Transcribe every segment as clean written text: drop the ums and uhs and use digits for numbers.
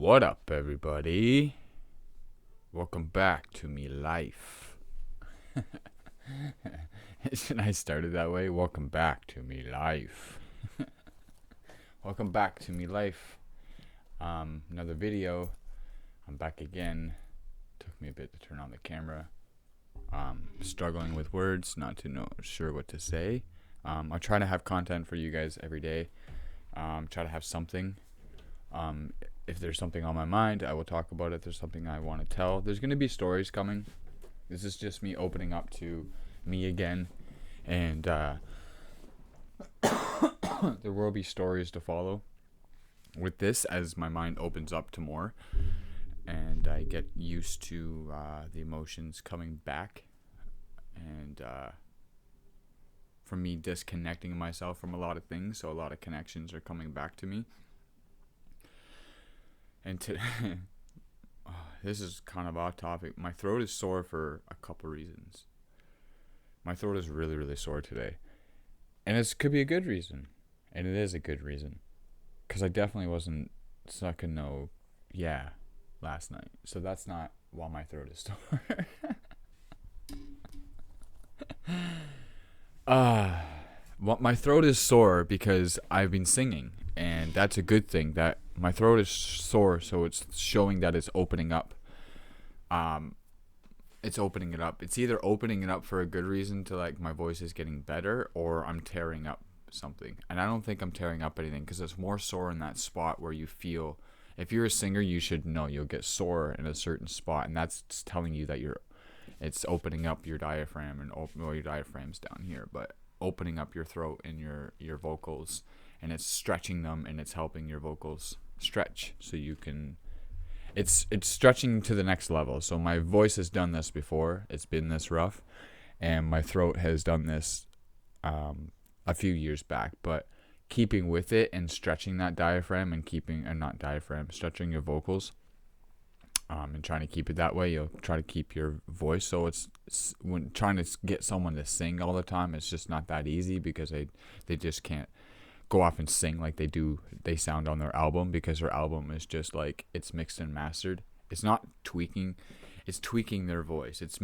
What up, everybody? Welcome back to me life. Should I start it that way? Welcome back to me life. Welcome back to me life. Another video. I'm back again. Took me a bit to turn on the camera. Struggling with words, not to know sure what to say. I try to have content for you guys every day. Try to have something. If there's something on my mind, I will talk about it. If there's something I want to tell, there's going to be stories coming. This is just me opening up to me again. And there will be stories to follow with this as my mind opens up to more. And I get used to the emotions coming back. And from me disconnecting myself from a lot of things. So a lot of connections are coming back to me. And this is kind of off topic. My throat is sore for a couple reasons. My throat is really, really sore today. And it could be a good reason. And it is a good reason. Because I definitely wasn't sucking no last night. So that's not why my throat is sore. My throat is sore because I've been singing. And that's a good thing, that my throat is sore, so it's showing that it's opening up. It's opening it up. It's either opening it up for a good reason to like my voice is getting better, or I'm tearing up something. And I don't think I'm tearing up anything, because it's more sore in that spot where you feel. If you're a singer, you should know you'll get sore in a certain spot, and that's telling you that it's opening up your diaphragm, and your diaphragm's down here, but opening up your throat and your vocals. And it's stretching them, and it's helping your vocals stretch, so you can. It's stretching to the next level. So my voice has done this before. It's been this rough, and my throat has done this a few years back. But keeping with it and stretching that diaphragm and stretching your vocals, and trying to keep it that way, you'll try to keep your voice. So it's when trying to get someone to sing all the time, it's just not that easy, because they just can't go off and sing like they sound on their album, because their album is just like, it's mixed and mastered. It's not tweaking, it's tweaking their voice. It's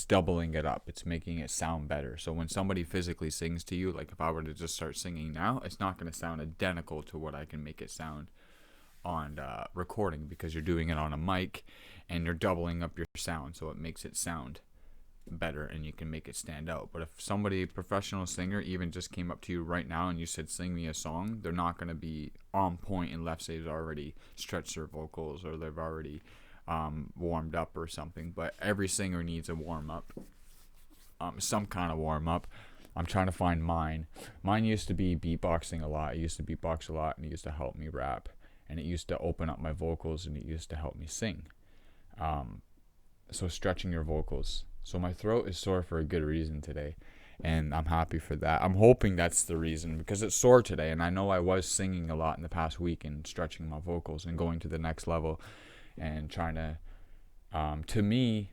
doubling it up. It's making it sound better. So when somebody physically sings to you, like if I were to just start singing now, it's not going to sound identical to what I can make it sound on recording, because you're doing it on a mic and you're doubling up your sound, so it makes it sound better and you can make it stand out. But if somebody, professional singer, even just came up to you right now and you said sing me a song, they're not going to be on point unless they've already stretched their vocals, or they've already warmed up or something. But every singer needs a warm up, some kind of warm up. I'm trying to find mine used to be beatboxing a lot. I used to beatbox a lot, and it used to help me rap, and it used to open up my vocals, and it used to help me sing. So stretching your vocals. So my throat is sore for a good reason today, and I'm happy for that. I'm hoping that's the reason, because it's sore today, and I know I was singing a lot in the past week and stretching my vocals and going to the next level and trying to me,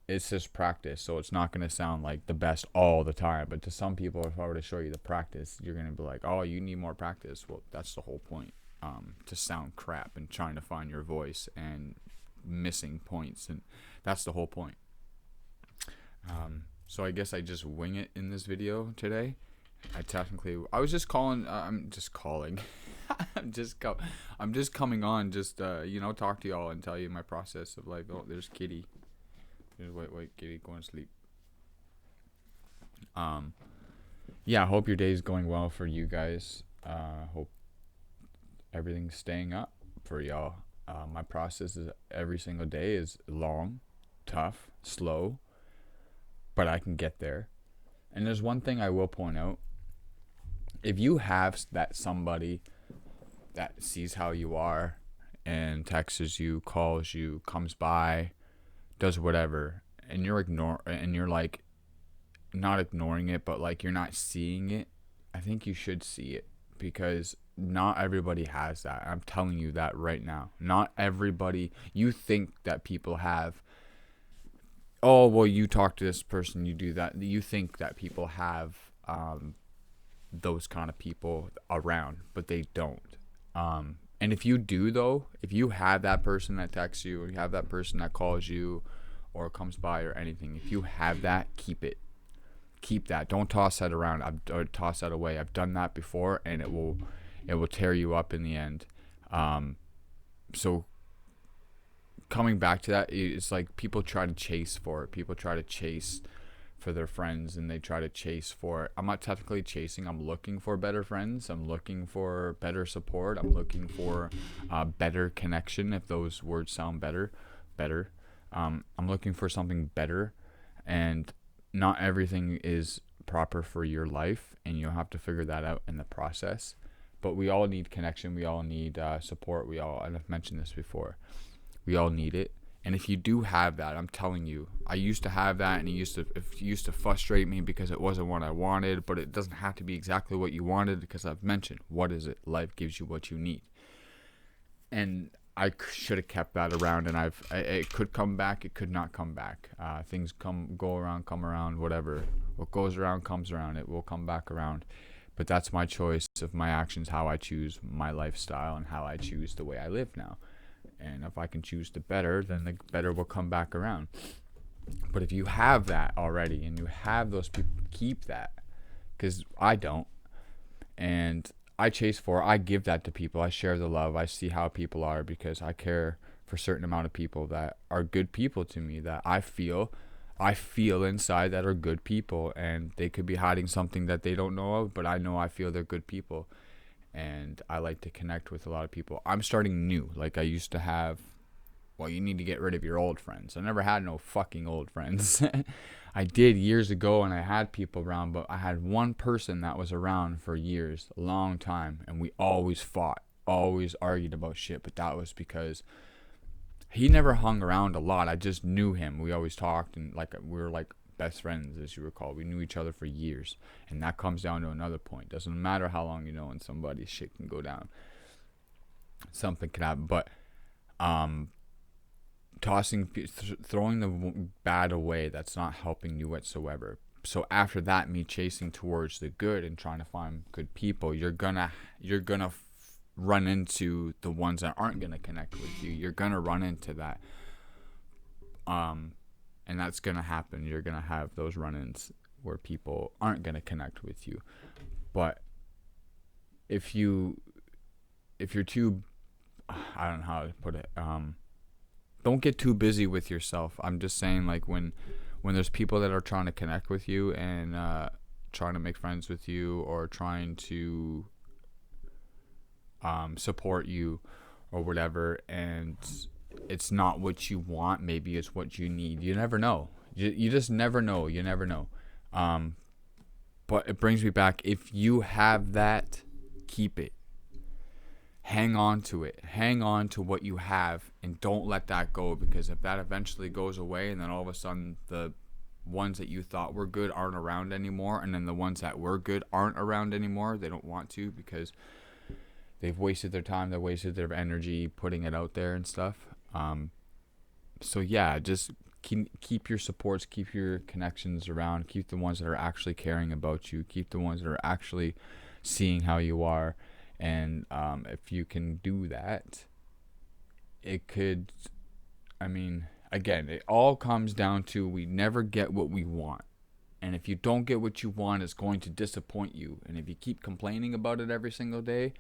it's just practice. So it's not going to sound like the best all the time, but to some people, if I were to show you the practice, you're going to be like, oh, you need more practice. Well, that's the whole point, to sound crap and trying to find your voice and missing points, and that's the whole point. So I guess I just wing it in this video today. I'm just calling. I'm just coming on, just talk to y'all and tell you my process of life. Oh, there's Kitty. There's white Kitty going to sleep. I hope your day is going well for you guys. Hope everything's staying up for y'all. My process is every single day is long, tough, slow, but I can get there. And there's one thing I will point out. If you have that somebody that sees how you are and texts you, calls you, comes by, does whatever, and you're like not ignoring it, but like you're not seeing it, I think you should see it, because not everybody has that. I'm telling you that right now. Not everybody. You think that people have, oh, well, you talk to this person, you do that. You think that people have those kind of people around, but they don't. And if you do, though, if you have that person that texts you, or you have that person that calls you or comes by or anything, if you have that, keep it. Keep that. Don't toss that around. Or toss that away. I've done that before, and it will tear you up in the end. So coming back to that, it's like people try to chase for it. People try to chase for their friends, and they try to chase for it. I'm not technically chasing. I'm looking for better friends. I'm looking for better support. I'm looking for better connection, if those words sound better. I'm looking for something better, and not everything is proper for your life, and you'll have to figure that out in the process. But we all need connection. We all need support. And I've mentioned this before. We all need it. And if you do have that, I'm telling you, I used to have that, and it used to frustrate me because it wasn't what I wanted. But it doesn't have to be exactly what you wanted, because I've mentioned, what is it? Life gives you what you need. And I should have kept that around, and it could come back, it could not come back. Things come around, whatever. What goes around comes around. It will come back around. But that's my choice of my actions, how I choose my lifestyle, and how I choose the way I live now. And if I can choose the better, then the better will come back around. But if you have that already, and you have those people, keep that. Because I don't. And I chase for it. I give that to people. I share the love. I see how people are, because I care for a certain amount of people that are good people to me, that I feel inside that are good people, and they could be hiding something that they don't know of, but I feel they're good people. And I like to connect with a lot of people. I'm starting new. Like I used to have, well, you need to get rid of your old friends. I never had no fucking old friends. I did years ago, and I had people around, but I had one person that was around for years, a long time, and we always fought, always argued about shit. But that was because he never hung around a lot. I just knew him. We always talked, and like we were like best friends, as you recall. We knew each other for years, and that comes down to another point. Doesn't matter how long you know, and somebody, shit can go down. Something can happen, but throwing the bad away, that's not helping you whatsoever. So after that, me chasing towards the good and trying to find good people, you're gonna run into the ones that aren't gonna connect with you. You're gonna run into that, and that's gonna happen. You're gonna have those run-ins where people aren't gonna connect with you. But if you're too, I don't know how to put it, don't get too busy with yourself. I'm just saying, like, when there's people that are trying to connect with you and trying to make friends with you, or trying to support you or whatever, and it's not what you want, maybe it's what you need. You never know. You just never know. You never know. But it brings me back. If you have that, keep it. Hang on to it. Hang on to what you have, and don't let that go, because if that eventually goes away, and then all of a sudden the ones that you thought were good aren't around anymore, and then the ones that were good aren't around anymore, they don't want to, because they've wasted their time, they wasted their energy putting it out there and stuff. So yeah, just keep your supports, keep your connections around, keep the ones that are actually caring about you, keep the ones that are actually seeing how you are. And if you can do that, it could, again, it all comes down to, we never get what we want. And if you don't get what you want, it's going to disappoint you. And if you keep complaining about it every single day,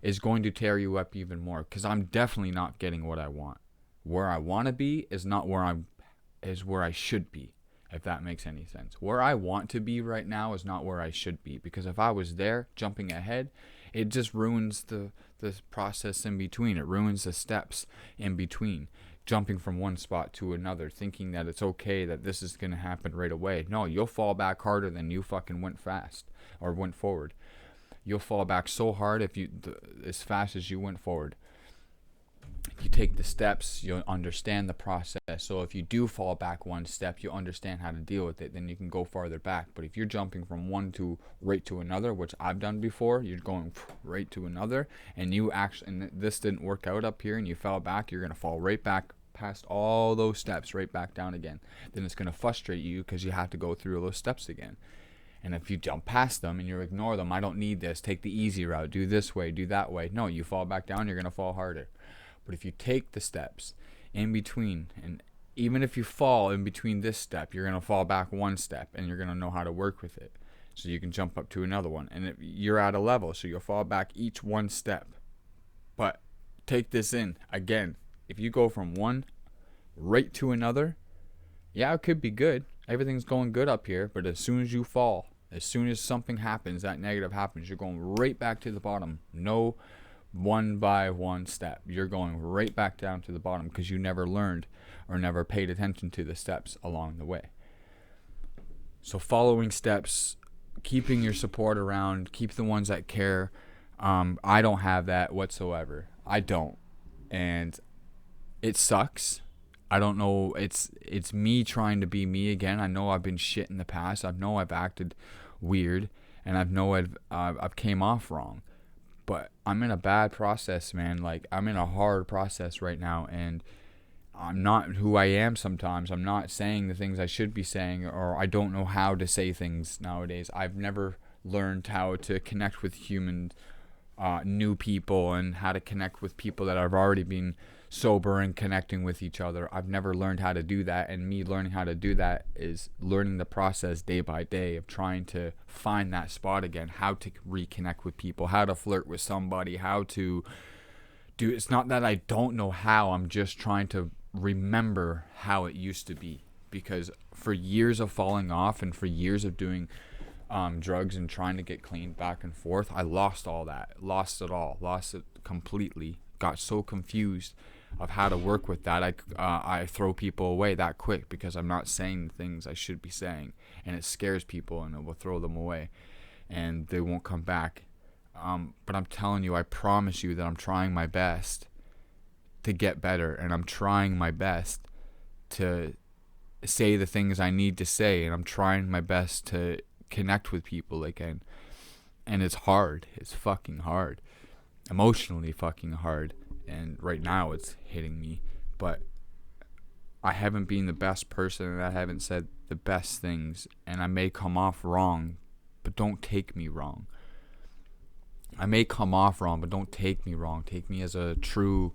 it's going to tear you up even more. Because I'm definitely not getting what I want. Where I want to be is not where I should be, if that makes any sense. Where I want to be right now is not where I should be. Because if I was there, jumping ahead, it just ruins the process in between. It ruins the steps in between. Jumping from one spot to another, thinking that it's okay, that this is going to happen right away. No, you'll fall back harder than you fucking went forward. You'll fall back so hard as fast as you went forward. If you take the steps, you'll understand the process. So if you do fall back one step, you'll understand how to deal with it. Then you can go farther back. But if you're jumping from one to right to another, which I've done before, you're going right to another, and this didn't work out up here, and you fell back, you're going to fall right back past all those steps, right back down again. Then it's going to frustrate you because you have to go through those steps again. And if you jump past them and you ignore them, I don't need this, take the easy route, do this way, do that way. No, you fall back down, you're going to fall harder. But if you take the steps in between, and even if you fall in between this step, you're going to fall back one step and you're going to know how to work with it. So you can jump up to another one. And you're at a level, so you'll fall back each one step. But take this in. Again, if you go from one right to another, yeah, it could be good. Everything's going good up here. But as soon as you fall, as soon as something happens, that negative happens, you're going right back to the bottom. No one by one step. You're going right back down to the bottom because you never learned or never paid attention to the steps along the way. So following steps, keeping your support around, keep the ones that care. I don't have that whatsoever. I don't. And it sucks. I don't know. It's me trying to be me again. I know I've been shit in the past. I know I've acted weird, and I've came off wrong. But I'm in a bad process, man. Like, I'm in a hard process right now, and I'm not who I am sometimes. I'm not saying the things I should be saying, or I don't know how to say things nowadays. I've never learned how to connect with human, new people, and how to connect with people that have already been sober and connecting with each other. I've never learned how to do that, and me learning how to do that is learning the process day by day of trying to find that spot again, how to reconnect with people, how to flirt with somebody, how to do. It's not that I don't know how, I'm just trying to remember how it used to be, because for years of falling off and for years of doing drugs and trying to get clean back and forth, I lost all that, lost it completely, got so confused of how to work with that. I throw people away that quick because I'm not saying the things I should be saying, and it scares people, and it will throw them away and they won't come back. But I'm telling you, I promise you that I'm trying my best to get better, and I'm trying my best to say the things I need to say, and I'm trying my best to connect with people again. And it's hard. It's fucking hard. Emotionally fucking hard. And right now it's hitting me. But I haven't been the best person, and I haven't said the best things, and I may come off wrong, but don't take me wrong. I may come off wrong, but don't take me wrong. Take me as a true,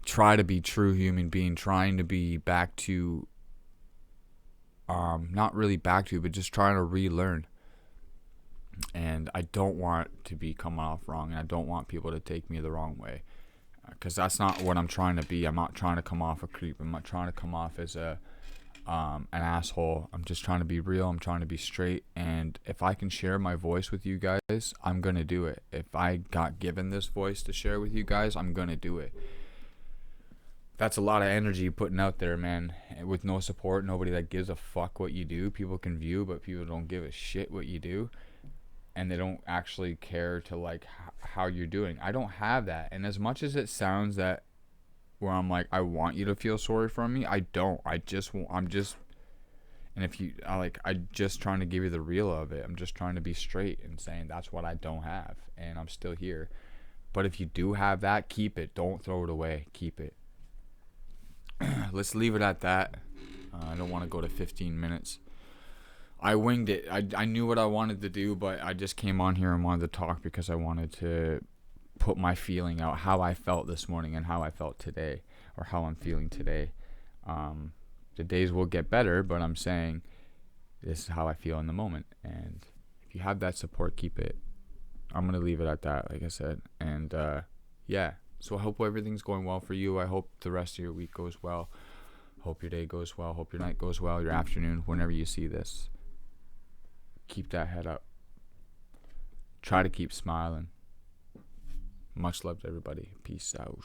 try to be true human being, trying to be back to, not really back to, but just trying to relearn. And I don't want to be coming off wrong, and I don't want people to take me the wrong way, because that's not what I'm trying to be. I'm not trying to come off a creep. I'm not trying to come off as an asshole. I'm just trying to be real. I'm trying to be straight. And if I can share my voice with you guys, I'm gonna do it. If I got given this voice to share with you guys, I'm gonna do it. That's a lot of energy putting out there, man, with no support, nobody that gives a fuck what you do. People can view, but people don't give a shit what you do, and they don't actually care to like how you're doing. I don't have that. And as much as it sounds that where I'm like, I want you to feel sorry for me, I don't. I'm just trying to give you the real of it. I'm just trying to be straight and saying that's what I don't have, and I'm still here. But if you do have that, keep it. Don't throw it away. Keep it. Let's leave it at that. I don't want to go to 15 minutes. I winged it. I knew what I wanted to do, but I just came on here and wanted to talk because I wanted to put my feeling out, how I felt this morning and how I felt today, or how I'm feeling today. The days will get better, but I'm saying this is how I feel in the moment. And if you have that support, keep it. I'm going to leave it at that, like I said. And yeah, so I hope everything's going well for you. I hope the rest of your week goes well. Hope your day goes well. Hope your night goes well, your afternoon, whenever you see this. Keep that head up. Try to keep smiling. Much love to everybody. Peace out.